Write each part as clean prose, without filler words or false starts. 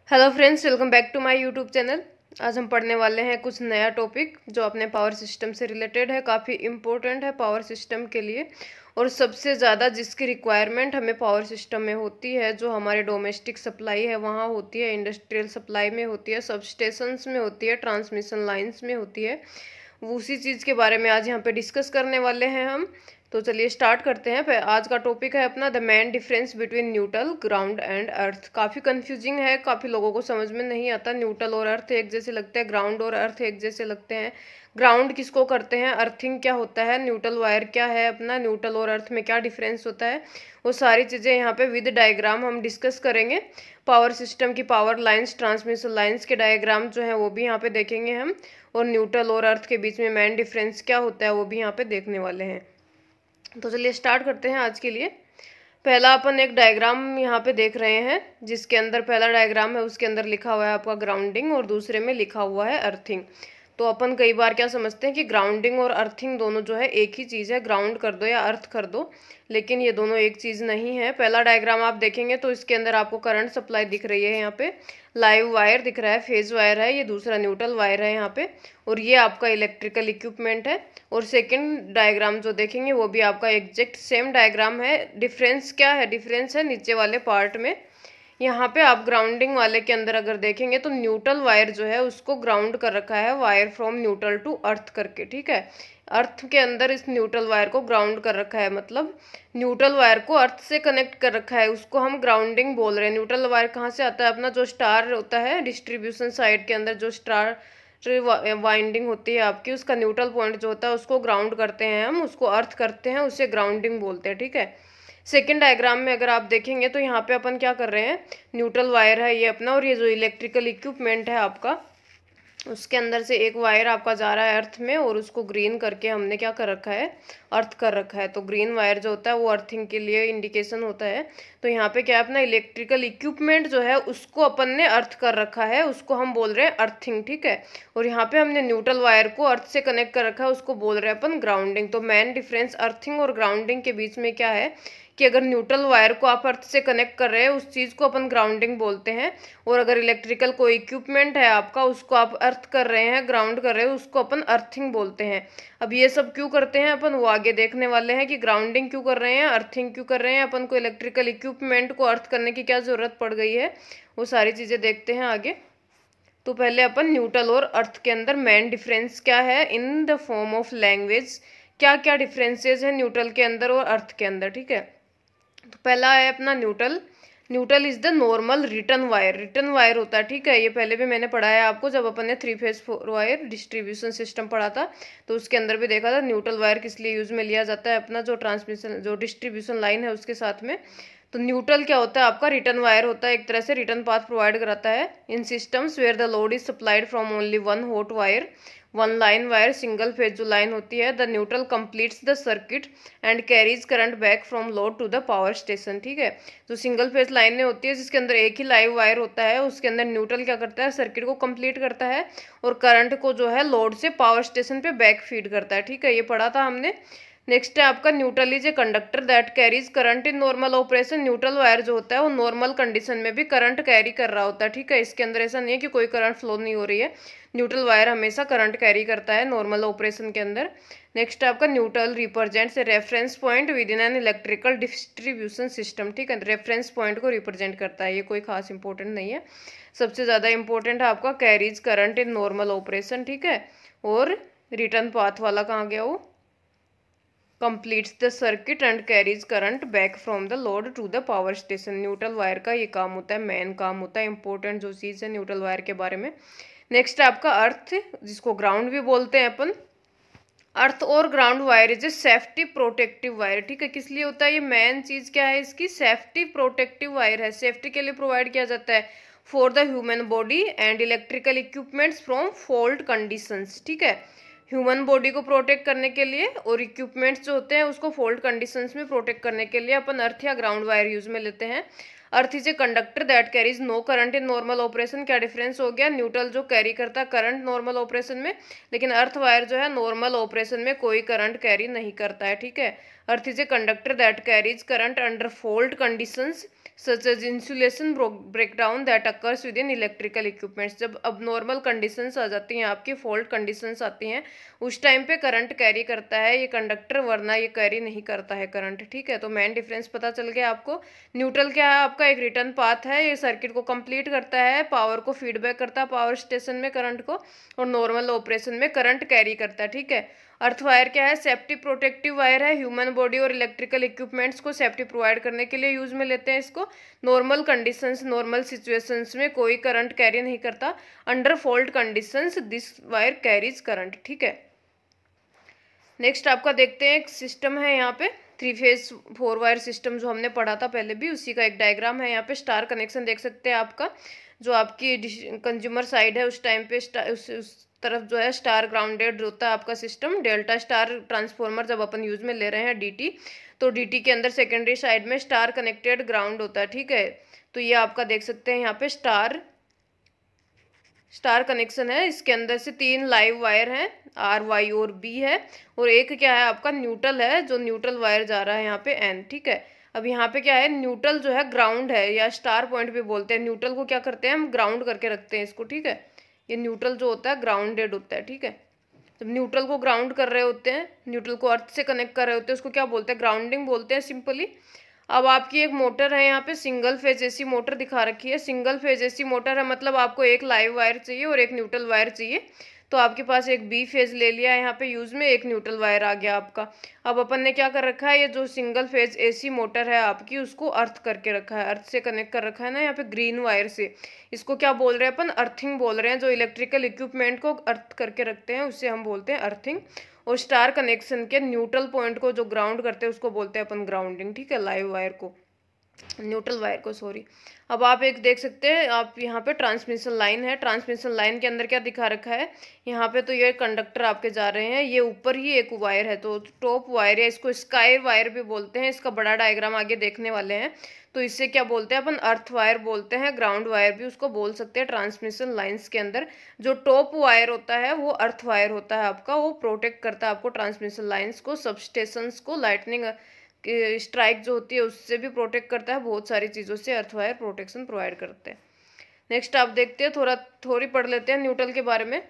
Hello friends, welcome back to my YouTube channel. आज हम पढ़ने वाले हैं कुछ नया टॉपिक जो अपने पावर सिस्टम से रिलेटेड है। काफ़ी इम्पोर्टेंट है पावर सिस्टम के लिए, और सबसे ज़्यादा जिसकी रिक्वायरमेंट हमें पावर सिस्टम में होती है, जो हमारे डोमेस्टिक सप्लाई है वहाँ होती है, इंडस्ट्रियल सप्लाई में होती है, सब स्टेशंस में होती है, ट्रांसमिशन लाइन्स में होती है। उसी चीज़ के बारे में आज यहाँ पे डिस्कस करने वाले हैं हम। तो चलिए स्टार्ट करते हैं। आज का टॉपिक है अपना the main difference between neutral, ground and earth. काफ़ी कंफ्यूजिंग है, काफ़ी लोगों को समझ में नहीं आता। न्यूट्रल और अर्थ एक जैसे लगते हैं, ग्राउंड और अर्थ एक जैसे लगते हैं। ग्राउंड किसको करते हैं, अर्थिंग क्या होता है, न्यूट्रल वायर क्या है, अपना न्यूट्रल और अर्थ में क्या डिफरेंस होता है, वो सारी चीज़ें यहाँ पे विद डायग्राम हम डिस्कस करेंगे। पावर सिस्टम की पावर लाइन्स, ट्रांसमिशन लाइन्स के डायग्राम जो है वो भी यहाँ पे देखेंगे हम, और न्यूट्रल और अर्थ के बीच में मेन डिफरेंस क्या होता है वो भी यहाँ पे देखने वाले हैं। तो चलिए स्टार्ट करते हैं आज के लिए। पहला अपन एक डायग्राम यहाँ पे देख रहे हैं, जिसके अंदर पहला डायग्राम है उसके अंदर लिखा हुआ है आपका ग्राउंडिंग, और दूसरे में लिखा हुआ है अर्थिंग। तो अपन कई बार क्या समझते हैं कि ग्राउंडिंग और अर्थिंग दोनों जो है एक ही चीज़ है, ग्राउंड कर दो या अर्थ कर दो, लेकिन ये दोनों एक चीज़ नहीं है। पहला डायग्राम आप देखेंगे तो इसके अंदर आपको करंट सप्लाई दिख रही है, यहाँ पे लाइव वायर दिख रहा है, फेज वायर है, ये दूसरा न्यूट्रल वायर है यहाँ पे, और ये आपका इलेक्ट्रिकल इक्विपमेंट है। और सेकंड डायग्राम जो देखेंगे वो भी आपका एग्जैक्ट सेम डायग्राम है। डिफरेंस क्या है, डिफरेंस है नीचे वाले पार्ट में। यहाँ पे आप ग्राउंडिंग वाले के अंदर अगर देखेंगे तो न्यूट्रल वायर जो है उसको ग्राउंड कर रखा है, wire from neutral to earth करके, ठीक है। अर्थ के अंदर इस न्यूट्रल वायर को ग्राउंड कर रखा है, मतलब न्यूट्रल वायर को अर्थ से कनेक्ट कर रखा है, उसको हम ग्राउंडिंग बोल रहे हैं। न्यूट्रल वायर कहाँ से आता है, अपना जो स्टार होता है डिस्ट्रीब्यूशन साइड के अंदर, जो स्टार वाइंडिंग होती है आपकी, उसका न्यूट्रल पॉइंट जो होता है उसको ग्राउंड करते हैं हम, उसको अर्थ करते हैं, उसे ग्राउंडिंग बोलते हैं, ठीक है। सेकेंड डायग्राम में अगर आप देखेंगे तो यहाँ पे अपन क्या कर रहे हैं, न्यूट्रल वायर है ये अपना, और ये जो इलेक्ट्रिकल इक्विपमेंट है आपका, उसके अंदर से एक वायर आपका जा रहा है अर्थ में, और उसको ग्रीन करके हमने क्या कर रखा है, अर्थ कर रखा है। तो ग्रीन वायर जो होता है वो अर्थिंग के लिए इंडिकेशन होता है। तो यहाँ पे क्या है, अपना इलेक्ट्रिकल इक्विपमेंट जो है उसको अपन ने अर्थ कर रखा है, उसको हम बोल रहे हैं अर्थिंग, ठीक है। और यहाँ पे हमने न्यूट्रल वायर को अर्थ से कनेक्ट कर रखा है, उसको बोल रहे हैं अपन ग्राउंडिंग। तो मेन डिफरेंस अर्थिंग और ग्राउंडिंग के बीच में क्या है कि अगर न्यूट्रल वायर को आप अर्थ से कनेक्ट कर रहे हैं उस चीज़ को अपन ग्राउंडिंग बोलते हैं, और अगर इलेक्ट्रिकल कोई इक्विपमेंट है आपका उसको आप अर्थ कर रहे हैं, ग्राउंड कर रहे हैं, उसको अपन अर्थिंग बोलते हैं। अब ये सब क्यों करते हैं अपन, वो आगे देखने वाले हैं कि ग्राउंडिंग क्यों कर रहे हैं, अर्थिंग क्यों कर रहे हैं, अपन को इलेक्ट्रिकल इक्विपमेंट को अर्थ करने की क्या ज़रूरत पड़ गई है, वो सारी चीज़ें देखते हैं आगे। तो पहले अपन न्यूट्रल और अर्थ के अंदर मेन डिफरेंस क्या है in the form of language, क्या क्या डिफरेंसेस है न्यूट्रल के अंदर और अर्थ के अंदर, ठीक है। तो पहला है अपना neutral. Neutral is the normal return wire, return wire होता है, ठीक है। ये पहले भी मैंने पढ़ाया आपको, जब अपन ने 3 फेज 4 वायर डिस्ट्रीब्यूशन सिस्टम पढ़ा था तो उसके अंदर भी देखा था न्यूट्रल वायर किस लिए यूज में लिया जाता है, अपना जो ट्रांसमिशन जो डिस्ट्रीब्यूशन लाइन है उसके साथ में। तो न्यूट्रल क्या होता है, आपका रिटर्न वायर होता है, एक तरह से रिटर्न पाथ प्रोवाइड कराता है in systems where the load is supplied from only one hot wire, one line wire, single phase जो लाइन होती है। The neutral completes the circuit and carries current back from load to the power station, ठीक है। जो single phase लाइनें होती है जिसके अंदर एक ही लाइव वायर होता है, उसके अंदर न्यूट्रल क्या करता है, सर्किट को कंप्लीट करता है और करंट को जो है लोड से पावर स्टेशन पे बैक फीड करता है, ठीक है। ये पढ़ा था हमने। नेक्स्ट है आपका neutral is a conductor that carries current in normal operation. Neutral wire जो होता है वो नॉर्मल कंडीशन में भी करंट कैरी कर रहा होता है, ठीक है। इसके अंदर ऐसा नहीं है कि कोई करंट फ्लो नहीं हो रही है, न्यूट्रल वायर हमेशा करंट कैरी करता है नॉर्मल ऑपरेशन के अंदर। नेक्स्ट आपका neutral represents a reference point with in an electrical distribution system, ठीक है। रेफरेंस पॉइंट को रिप्रेजेंट करता है, ये कोई खास इंपॉर्टेंट नहीं है। सबसे ज़्यादा इंपॉर्टेंट है आपका carries current in normal operation, ठीक है। और रिटर्न पाथ वाला कहाँ गया, वो completes the circuit and carries current back from the load to the power station। Neutral wire का ये काम होता है, मेन काम होता है, इंपॉर्टेंट जो चीज़ है न्यूट्रल वायर के बारे में। नेक्स्ट है आपका अर्थ, जिसको ग्राउंड भी बोलते हैं अपन। अर्थ और ground wire is a safety protective wire, ठीक है। किस लिए होता है ये, मेन चीज़ क्या है इसकी, सेफ्टी प्रोटेक्टिव वायर है, सेफ्टी के लिए प्रोवाइड किया जाता है for the human body and electrical equipments from fault conditions, ठीक है। ह्यूमन बॉडी को प्रोटेक्ट करने के लिए और इक्विपमेंट्स जो होते हैं उसको फॉल्ट कंडीशंस में प्रोटेक्ट करने के लिए अपन अर्थ या ग्राउंड वायर यूज में लेते हैं। Earth is a conductor that carries no current in normal operation. क्या डिफरेंस हो गया, न्यूट्रल जो कैरी करता है करंट नॉर्मल ऑपरेशन में, लेकिन अर्थ वायर जो है नॉर्मल ऑपरेशन में कोई करंट कैरी नहीं करता है, ठीक है। Earth is a conductor that carries current under fault conditions such as insulation breakdown that occurs within electrical equipments. जब अब नॉर्मल कंडीशंस आ जाती हैं, आपकी फॉल्ट कंडीशंस आती हैं, उस टाइम पे करंट कैरी करता है ये कंडक्टर, वरना ये कैरी नहीं करता है करंट। ठीक है, तो मेन डिफरेंस पता चल गया आपको। न्यूट्रल क्या है आपका, एक रिटर्न पाथ है, ये सर्किट को कंप्लीट करता है, पावर को फीडबैक करता है पावर स्टेशन में करंट को, और नॉर्मल ऑपरेशन में करंट कैरी करता है। ठीक है, अर्थ वायर क्या है, सेफ्टी प्रोटेक्टिव वायर है, ह्यूमन बॉडी और इलेक्ट्रिकल इक्विपमेंट्स को सेफ्टी प्रोवाइड करने के लिए यूज में लेते हैं इसको। नॉर्मल कंडीशंस, नॉर्मल सिचुएशंस में कोई करंट कैरी नहीं करता। Under fault conditions this wire carries current. ठीक है, नेक्स्ट आपका देखते हैं एक सिस्टम है यहाँ पे 3 फेज 4 वायर सिस्टम, जो हमने पढ़ा था पहले भी, उसी का एक डायग्राम है यहाँ पे। स्टार कनेक्शन देख सकते हैं आपका, जो आपकी कंज्यूमर साइड है उस टाइम पे उस तरफ जो है स्टार ग्राउंडेड होता है आपका सिस्टम। डेल्टा स्टार ट्रांसफॉर्मर जब अपन यूज में ले रहे हैं डीटी, तो डीटी के अंदर सेकेंडरी साइड में स्टार कनेक्टेड ग्राउंड होता है। ठीक है, तो ये आपका देख सकते हैं यहाँ पे स्टार कनेक्शन है। इसके अंदर से 3 लाइव वायर हैं, आर वाई और बी है, और एक क्या है आपका न्यूट्रल है, जो न्यूट्रल वायर जा रहा है यहाँ पे एन। ठीक है, अब यहाँ पे क्या है, न्यूट्रल जो है ग्राउंड है, या स्टार पॉइंट भी बोलते हैं। न्यूट्रल को क्या करते हैं हम, ग्राउंड करके रखते हैं इसको। ठीक है, ये न्यूट्रल जो होता है ग्राउंडेड होता है। ठीक है, जब न्यूट्रल को ग्राउंड कर रहे होते हैं, न्यूट्रल को अर्थ से कनेक्ट कर रहे होते हैं, उसको क्या बोलते हैं, ग्राउंडिंग बोलते हैं सिंपली। अब आपकी एक मोटर है यहाँ पे, सिंगल फेज एसी मोटर दिखा रखी है। सिंगल फेज एसी मोटर है, मतलब आपको एक लाइव वायर चाहिए और एक न्यूट्रल वायर चाहिए। तो आपके पास एक बी फेज ले लिया यहाँ पे यूज में, एक न्यूट्रल वायर आ गया आपका। अब अपन ने क्या कर रखा है, ये जो सिंगल फेज एसी मोटर है आपकी, उसको अर्थ करके रखा है, अर्थ से कनेक्ट कर रखा है ना यहाँ पे ग्रीन वायर से। इसको क्या बोल रहे हैं अपन, अर्थिंग बोल रहे हैं। जो इलेक्ट्रिकल इक्विपमेंट को अर्थ करके रखते हैं उससे हम बोलते हैं अर्थिंग। और स्टार कनेक्शन के न्यूट्रल पॉइंट को जो ग्राउंड करते हैं उसको बोलते हैं अपन ग्राउंडिंग। ठीक है, लाइव वायर को, न्यूट्रल वायर को, सॉरी। अब आप एक देख सकते हैं, आप यहाँ पे ट्रांसमिशन लाइन है। ट्रांसमिशन लाइन के अंदर क्या दिखा रखा है यहाँ पे, तो ये कंडक्टर आपके जा रहे हैं, ये ऊपर ही एक वायर है, तो टॉप वायर है, इसको स्काई वायर भी बोलते हैं। इसका बड़ा डायग्राम आगे देखने वाले हैं, तो इससे क्या बोलते हैं अपन, अर्थ वायर बोलते हैं, ग्राउंड वायर भी उसको बोल सकते हैं। ट्रांसमिशन लाइन्स के अंदर जो टॉप वायर होता है वो अर्थ वायर होता है आपका, वो प्रोटेक्ट करता है आपको ट्रांसमिशन लाइन्स को, सबस्टेशंस को, लाइटनिंग स्ट्राइक जो होती है उससे भी प्रोटेक्ट करता है, बहुत सारी चीज़ों से अर्थ वायर प्रोटेक्शन प्रोवाइड करते हैं। नेक्स्ट आप देखते हैं, थोड़ी पढ़ लेते हैं न्यूट्रल के बारे में।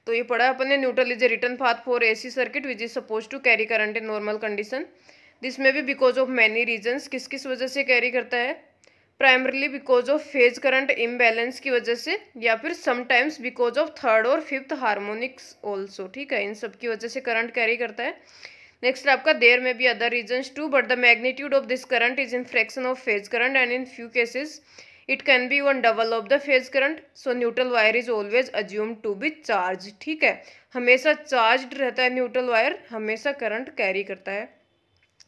तो ये पढ़ा अपन ने, neutral is a return path for AC circuit which is suppose to carry current in normal condition. This में भी बिकॉज ऑफ मैनी रीजन्स, किस किस वजह से कैरी करता है, primarily because of phase current imbalance की वजह से, या फिर समटाइम्स बिकॉज ऑफ थर्ड और फिफ्थ हार्मोनिक्स ऑल्सो। ठीक है, इन सब की वजह से करंट कैरी करता है। नेक्स्ट आपका, there may be other reasons too but the magnitude of this current is in fraction of phase current and in few cases it can be one double of the phase current. So neutral wire is always assume to be charge. ठीक है, हमेशा charge रहता है neutral wire, हमेशा current carry करता है।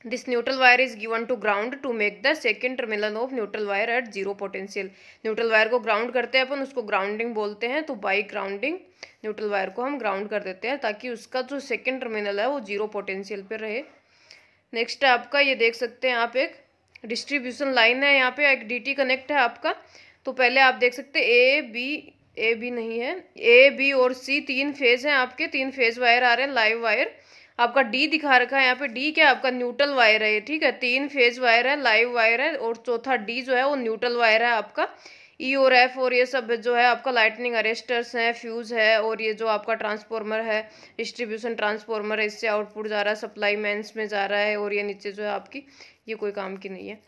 This neutral wire is given to ground to make the second terminal of neutral wire eight zero potential. Neutral wire को ground करते हैं अपन, उसको ग्राउंडिंग बोलते हैं। तो बाई ग्राउंडिंग न्यूट्रल वायर को हम ग्राउंड कर देते हैं, ताकि उसका जो सेकेंड टर्मिनल है वो जीरो पोटेंशियल पे रहे। नेक्स्ट आपका ये देख सकते हैं आप, एक डिस्ट्रीब्यूशन लाइन है यहाँ पे, एक डीटी कनेक्ट है आपका। तो पहले आप देख सकते हैं ए बी नहीं है, ए बी और सी 3 फेज हैं आपके, 3 फेज वायर आ रहे हैं, लाइव वायर। आपका डी दिखा रखा है यहाँ पे, डी क्या आपका न्यूट्रल वायर है ये। ठीक है, 3 फेज वायर है, लाइव वायर है, और चौथा डी जो है वो न्यूट्रल वायर है आपका। ई और एफ और ये सब जो है आपका लाइटनिंग अरेस्टर्स हैं, फ्यूज है, और ये जो आपका ट्रांसफॉर्मर है, डिस्ट्रीब्यूशन ट्रांसफॉर्मर है, इससे आउटपुट जा रहा है, सप्लाई मेंस में जा रहा है, और ये नीचे जो है आपकी, ये कोई काम की नहीं है।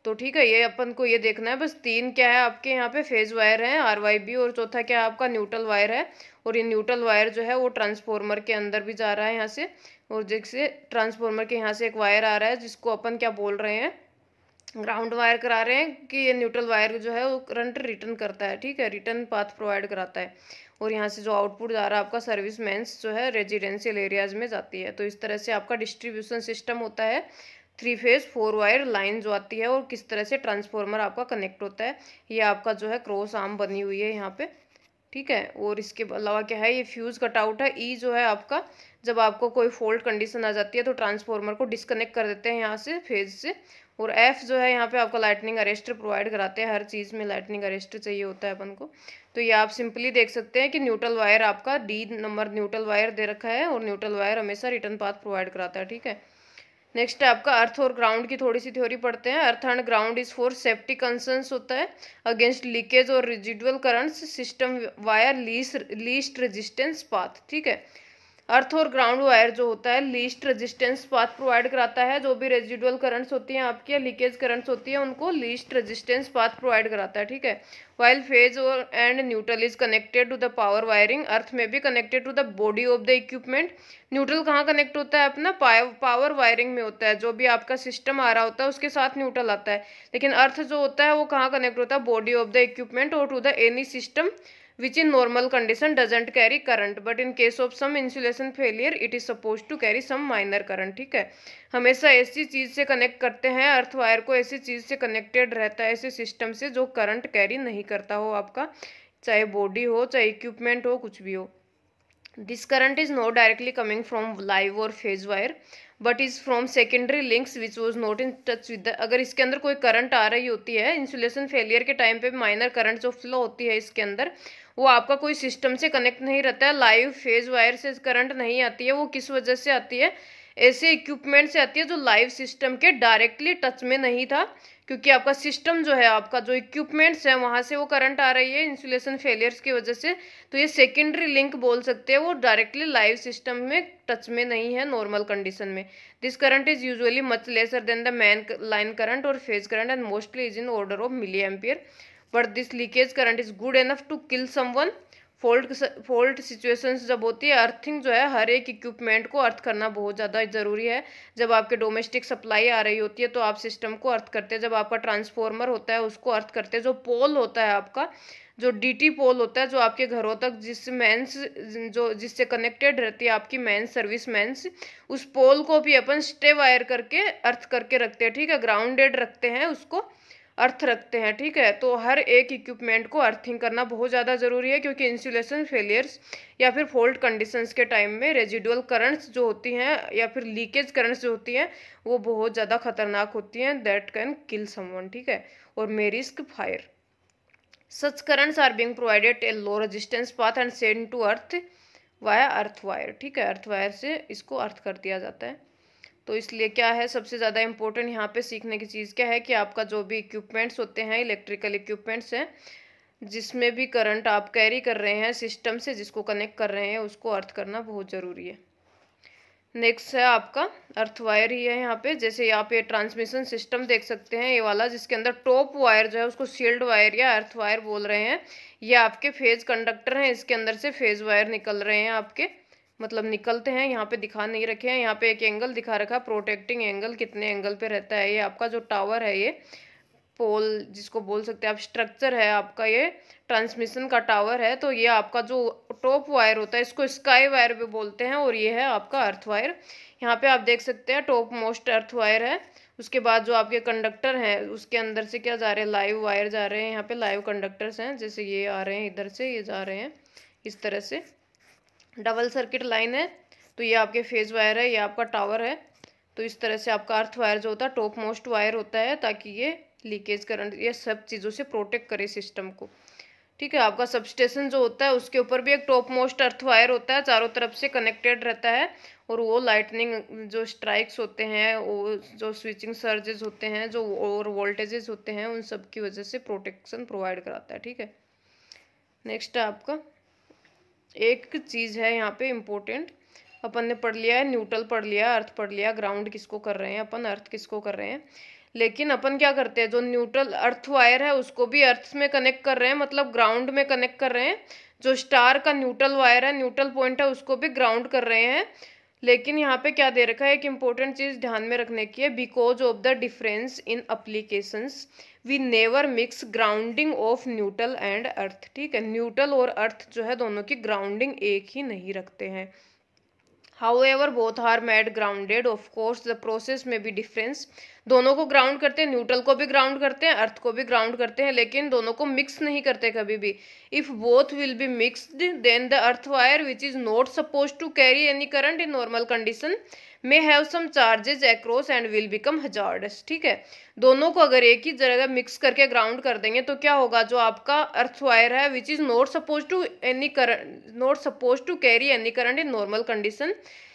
तो ठीक है, ये अपन को ये देखना है बस, 3 क्या है आपके यहाँ पे फेज वायर हैं, आर वाई बी, और चौथा क्या है आपका न्यूट्रल वायर है। और ये न्यूट्रल वायर जो है वो ट्रांसफॉर्मर के अंदर भी जा रहा है यहाँ से, और जैसे ट्रांसफॉर्मर के यहाँ से एक वायर आ रहा है जिसको अपन क्या बोल रहे हैं, ग्राउंड वायर करा रहे हैं, कि ये न्यूट्रल वायर जो है वो करंट रिटर्न करता है। ठीक है, रिटर्न पाथ प्रोवाइड कराता है, और यहाँ से जो आउटपुट जा रहा है आपका सर्विस मेंस जो है रेजिडेंशियल एरियाज में जाती है। तो इस तरह से आपका डिस्ट्रीब्यूशन सिस्टम होता है, 3 फेज 4 वायर लाइन जो आती है, और किस तरह से ट्रांसफॉर्मर आपका कनेक्ट होता है। ये आपका जो है क्रॉस आर्म बनी हुई है यहाँ पे। ठीक है, और इसके अलावा क्या है, ये फ्यूज कटआउट है। ई जो है आपका, जब आपको कोई फॉल्ट कंडीशन आ जाती है तो ट्रांसफॉर्मर को डिस्कनेक्ट कर देते हैं यहाँ से फेज से। और एफ जो है यहाँ पे आपका लाइटनिंग अरेस्टर प्रोवाइड कराते हैं, हर चीज़ में लाइटनिंग अरेस्टर चाहिए होता है अपन को। तो ये आप सिंपली देख सकते हैं कि न्यूट्रल वायर आपका डी नंबर न्यूट्रल वायर दे रखा है, और न्यूट्रल वायर हमेशा रिटर्न पाथ प्रोवाइड कराता है। ठीक है, नेक्स्ट है आपका अर्थ और ग्राउंड की थोड़ी सी थ्योरी पढ़ते हैं। Earth and ground is for safety concerns होता है अगेंस्ट लीकेज और residual currents system wire least resistance path. ठीक है, अर्थ और ग्राउंड वायर जो होता है लीस्ट रेजिस्टेंस पाथ प्रोवाइड कराता है। जो भी रेजिडुअल करंट्स होती हैं आपकी या लीकेज करंट्स होती है उनको लीस्ट रेजिस्टेंस पाथ प्रोवाइड कराता है। ठीक है, वाइल फेज और and neutral is connected to the power wiring, earth में भी connected to the body of the equipment. Neutral कहाँ कनेक्ट होता है अपना पावर वायरिंग में होता है, जो भी आपका सिस्टम आ रहा होता है उसके साथ न्यूट्रल आता है। लेकिन अर्थ जो होता है वो कहाँ कनेक्ट होता है, बॉडी ऑफ द इक्विपमेंट और to the any system which in normal condition doesn't carry current but in case of some insulation failure it is supposed to carry some minor current। ठीक है, हमेशा ऐसी चीज से connect करते हैं, earth wire को ऐसी चीज से कनेक्टेड रहता है, ऐसे सिस्टम से जो करंट कैरी नहीं करता हो आपका, चाहे बॉडी हो चाहे इक्विपमेंट हो कुछ भी हो। This current is not directly coming from live और phase wire but is from secondary links which was not in touch with the. अगर इसके अंदर कोई करंट आ रही होती है इंसुलेशन फेलियर के टाइम पे माइनर करंट जो फ्लो होती है इसके अंदर, वो आपका कोई सिस्टम से कनेक्ट नहीं रहता है, लाइव फेज वायर से करंट नहीं आती है। वो किस वजह से आती है, ऐसे इक्विपमेंट से आती है जो लाइव सिस्टम के डायरेक्टली टच में नहीं था, क्योंकि आपका सिस्टम जो है आपका जो इक्विपमेंट्स है वहां से वो करंट आ रही है इंसुलेशन फेलियर्स की वजह से। तो ये सेकेंडरी लिंक बोल सकते हैं, वो डायरेक्टली लाइव सिस्टम में टच में नहीं है नॉर्मल कंडीशन में। This current is usually much lesser than the main line current और phase current and mostly is in order of milliampere but this leakage current is good enough to kill someone. Fault situations जब होती है, earthing जो है हर एक equipment को अर्थ करना बहुत ज़्यादा ज़रूरी है। जब आपके डोमेस्टिक सप्लाई आ रही होती है तो आप सिस्टम को अर्थ करते हैं, जब आपका ट्रांसफॉर्मर होता है उसको अर्थ करते हैं, जो पोल होता है आपका, जो डीटी पोल होता है जो आपके घरों तक जिससे कनेक्टेड रहती है आपकी मेन सर्विस मेन्स, उस पोल को भी अपन स्टे वायर करके अर्थ करके रखते हैं। ठीक है, ग्राउंडेड रखते हैं, उसको अर्थ रखते हैं। ठीक है, तो हर एक इक्विपमेंट को अर्थिंग करना बहुत ज़्यादा ज़रूरी है, क्योंकि इंसुलेशन फेलियर्स या फिर फॉल्ट कंडीशंस के टाइम में रेजिडुअल करंट्स जो होती हैं या फिर लीकेज करंट्स जो होती हैं वो बहुत ज़्यादा खतरनाक होती हैं, दैट कैन किल समवन। ठीक है, और may risk fire. Such currents are being provided a low resistance path and send to earth via earth wire. ठीक है, अर्थ वायर से इसको अर्थ कर दिया जाता है। तो इसलिए क्या है सबसे ज़्यादा इम्पोर्टेंट यहाँ पे सीखने की चीज़ क्या है कि आपका जो भी इक्विपमेंट्स होते हैं, इलेक्ट्रिकल इक्विपमेंट्स हैं, जिसमें भी करंट आप कैरी कर रहे हैं सिस्टम से, जिसको कनेक्ट कर रहे हैं, उसको अर्थ करना बहुत ज़रूरी है। नेक्स्ट है आपका अर्थ वायर ही है यहाँ पे। जैसे आप ये ट्रांसमिशन सिस्टम देख सकते हैं, ये वाला जिसके अंदर टॉप वायर जो है उसको शील्ड वायर या अर्थ वायर बोल रहे हैं। ये आपके फेज कंडक्टर हैं, इसके अंदर से फेज वायर निकल रहे हैं आपके, मतलब निकलते हैं। यहाँ पे दिखा नहीं रखे हैं, यहाँ पे एक एंगल दिखा रखा है, प्रोटेक्टिंग एंगल कितने एंगल पे रहता है। ये आपका जो टावर है, ये पोल जिसको बोल सकते हैं आप, स्ट्रक्चर है आपका, ये ट्रांसमिशन का टावर है। तो ये आपका जो टॉप वायर होता है इसको स्काई वायर भी बोलते हैं, और ये है आपका अर्थ वायर। यहाँ पे आप देख सकते हैं टॉप मोस्ट अर्थ वायर है। उसके बाद जो आपके कंडक्टर हैं उसके अंदर से क्या जा रहे हैं, लाइव वायर जा रहे हैं। यहाँ पे लाइव कंडक्टर्स हैं, जैसे ये आ रहे हैं इधर से, ये जा रहे हैं इस तरह से, डबल सर्किट लाइन है। तो ये आपके फेज वायर है, ये आपका टावर है। तो इस तरह से आपका अर्थ वायर जो होता है टॉप मोस्ट वायर होता है, ताकि ये लीकेज करंट ये सब चीज़ों से प्रोटेक्ट करे सिस्टम को। ठीक है, आपका सबस्टेशन जो होता है उसके ऊपर भी एक टॉप मोस्ट अर्थ वायर होता है, चारों तरफ से कनेक्टेड रहता है, और वो लाइटनिंग जो स्ट्राइक्स होते हैं, वो जो स्विचिंग सर्जेस होते हैं, जो और वोल्टेजेस होते हैं, उन सब की वजह से प्रोटेक्शन प्रोवाइड कराता है। ठीक है, नेक्स्ट है आपका एक चीज़ है यहाँ पे इम्पोर्टेंट, अपन ने पढ़ लिया है न्यूट्रल पढ़ लिया, अर्थ पढ़ लिया, ग्राउंड किसको कर रहे हैं अपन, अर्थ किसको कर रहे हैं। लेकिन अपन क्या करते हैं, जो न्यूट्रल अर्थ वायर है उसको भी अर्थ में कनेक्ट कर रहे हैं, मतलब ग्राउंड में कनेक्ट कर रहे हैं। जो स्टार का न्यूट्रल वायर है, न्यूट्रल पॉइंट है, उसको भी ग्राउंड कर रहे हैं। लेकिन यहाँ पे क्या दे रखा है, एक इंपॉर्टेंट चीज़ ध्यान में रखने की है, because of the difference in applications we never mix grounding of neutral and earth. ठीक है, न्यूट्रल और अर्थ जो है दोनों की ग्राउंडिंग एक ही नहीं रखते हैं। However, both are made grounded. Of course, the process may be difference. दोनों को ग्राउंड करते हैं, न्यूट्रल को भी ग्राउंड करते हैं, अर्थ को भी ग्राउंड करते हैं, लेकिन दोनों को मिक्स नहीं करते कभी भी। If both will be mixed then the earth wire which is not suppose to carry any current in normal condition may have some charges across and will become hazardous. ठीक है, दोनों को अगर एक ही जगह मिक्स करके ग्राउंड कर देंगे तो क्या होगा, जो आपका अर्थ वायर है which is not suppose to carry any current in normal condition,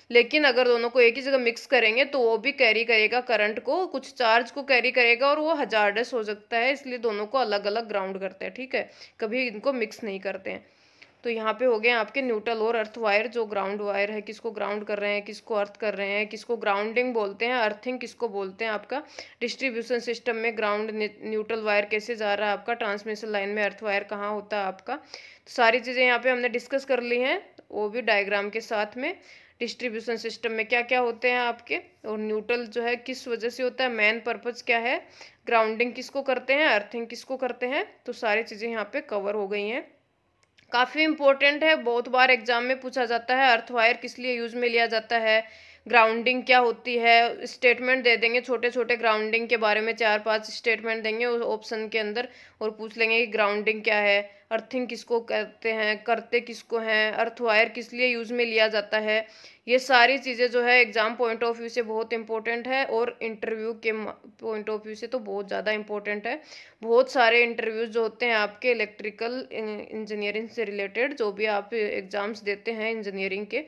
लेकिन अगर दोनों को एक ही जगह मिक्स करेंगे तो वो भी कैरी करेगा करंट को, कुछ चार्ज को कैरी करेगा और वो हजार्डस हो सकता है, इसलिए दोनों को अलग अलग ग्राउंड करते हैं, ठीक है, कभी इनको मिक्स नहीं करते हैं। तो यहाँ पे हो गए आपके न्यूट्रल और अर्थ वायर, जो ग्राउंड वायर है, किसको ग्राउंड कर रहे हैं, किसको अर्थ कर रहे हैं, किसको ग्राउंडिंग बोलते हैं, अर्थिंग किसको बोलते हैं। आपका डिस्ट्रीब्यूशन सिस्टम में ग्राउंड न्यूट्रल वायर कैसे जा रहा है, आपका ट्रांसमिशन लाइन में अर्थ वायर कहाँ होता है आपका। तो सारी चीज़ें यहाँ पे हमने डिस्कस कर ली हैं, वो भी डायग्राम के साथ में। डिस्ट्रीब्यूशन सिस्टम में क्या क्या होते हैं आपके, और न्यूट्रल जो है किस वजह से होता है, मेन पर्पज क्या है, ग्राउंडिंग किसको करते हैं, अर्थिंग किसको करते हैं। तो सारी चीज़ें यहाँ पे कवर हो गई हैं। काफ़ी इंपॉर्टेंट है, बहुत बार एग्जाम में पूछा जाता है अर्थ वायर किस लिए यूज में लिया जाता है, ग्राउंडिंग क्या होती है, स्टेटमेंट दे देंगे छोटे छोटे ग्राउंडिंग के बारे में, 4-5 स्टेटमेंट देंगे उस ऑप्शन के अंदर, और पूछ लेंगे कि ग्राउंडिंग क्या है, अर्थिंग किसको कहते हैं, करते किसको हैं, अर्थ वायर किस लिए यूज में लिया जाता है। ये सारी चीज़ें जो है एग्जाम पॉइंट ऑफ व्यू से बहुत इंपॉर्टेंट है, और इंटरव्यू के पॉइंट ऑफ व्यू से तो बहुत ज़्यादा इंपॉर्टेंट है। बहुत सारे इंटरव्यूज जो होते हैं आपके इलेक्ट्रिकल इंजीनियरिंग से रिलेटेड, जो भी आप एग्जाम्स देते हैं इंजीनियरिंग के,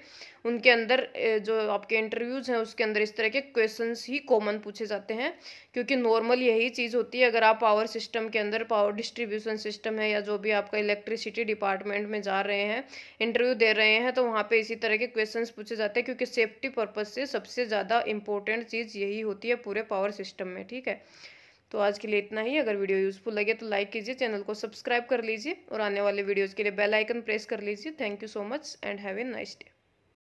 उनके अंदर जो आपके इंटरव्यूज हैं उसके अंदर इस तरह के क्वेश्चंस ही कॉमन पूछे जाते हैं, क्योंकि नॉर्मल यही चीज़ होती है। अगर आप पावर सिस्टम के अंदर, पावर डिस्ट्रीब्यूशन सिस्टम है या जो भी आपका इलेक्ट्रिसिटी डिपार्टमेंट में जा रहे हैं, इंटरव्यू दे रहे हैं, तो वहाँ पे इसी तरह के क्वेश्चंस पूछे जाते हैं, क्योंकि सेफ्टी पर्पज से सबसे ज़्यादा इंपॉर्टेंट चीज़ यही होती है पूरे पावर सिस्टम में, ठीक है। तो आज के लिए इतना ही। अगर वीडियो यूजफुल लगे तो लाइक कीजिए, चैनल को सब्सक्राइब कर लीजिए, और आने वाले वीडियोज़ के लिए बेल आइकन प्रेस कर लीजिए। Thank you so much and have a nice day.